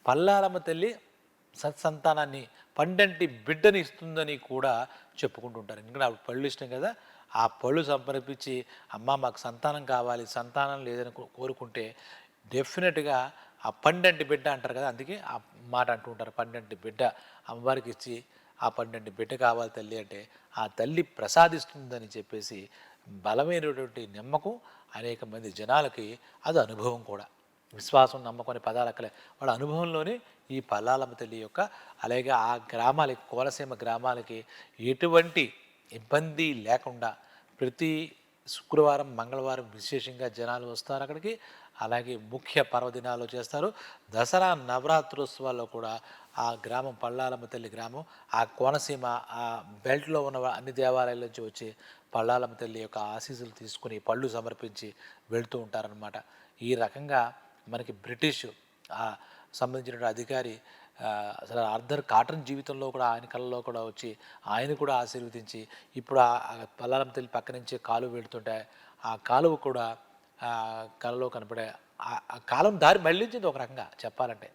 పల్లాలమ్మ తల్లి సత్సంతానాన్ని పండంటి బిడ్డని ఇస్తుందని కూడా చెప్పుకుంటుంటారు. ఎందుకంటే ఆవిడ పళ్ళు ఇష్టం కదా, ఆ పళ్ళు సమర్పించి అమ్మ మాకు సంతానం కావాలి, సంతానం లేదని కోరుకుంటే డెఫినెట్గా ఆ పండంటి బిడ్డ అంటారు కదా, అందుకే ఆ మాట అంటూ ఉంటారు. పండంటి బిడ్డ అమ్మవారికి ఇచ్చి ఆ పండంటి బిడ్డ కావాలి తల్లి అంటే ఆ తల్లి ప్రసాదిస్తుందని చెప్పేసి బలమైనటువంటి నమ్మకం అనేక మంది జనాలకి, అది అనుభవం కూడా. విశ్వాసం, నమ్మకం అనే పదాలు అక్కలే, వాళ్ళ అనుభవంలోనే ఈ పల్లాలమ్మ తల్లి యొక్క, అలాగే ఆ గ్రామాలకి, కోనసీమ గ్రామాలకి ఎటువంటి ఇబ్బంది లేకుండా ప్రతి శుక్రవారం, మంగళవారం విశేషంగా జనాలు వస్తారు అక్కడికి. అలాగే ముఖ్య పర్వదినాలు చేస్తారు. దసరా నవరాత్రోత్సవాల్లో కూడా ఆ గ్రామం, పల్లాలమ్మ తల్లి గ్రామం, ఆ కోనసీమ ఆ బెల్ట్లో ఉన్న అన్ని దేవాలయాల నుంచి వచ్చి పల్లాలమ్మ తల్లి యొక్క ఆశీస్సులు తీసుకుని పళ్ళు సమర్పించి వెళ్తూ ఉంటారనమాట. ఈ రకంగా మనకి బ్రిటిష్ సంబంధించిన అధికారి అసలు ఆర్థర్ కాటన్ జీవితంలో కూడా ఆయన కళలో కూడా వచ్చి ఆయన కూడా ఆశీర్వదించి ఇప్పుడు ఆ పల్లాలమ్మ తల్లి పక్క నుంచి కాలువ వెళుతుంటే ఆ కాలువ కూడా కళలో కనపడే ఆ కాలం దారి మళ్ళించింది ఒక రకంగా చెప్పాలంటే.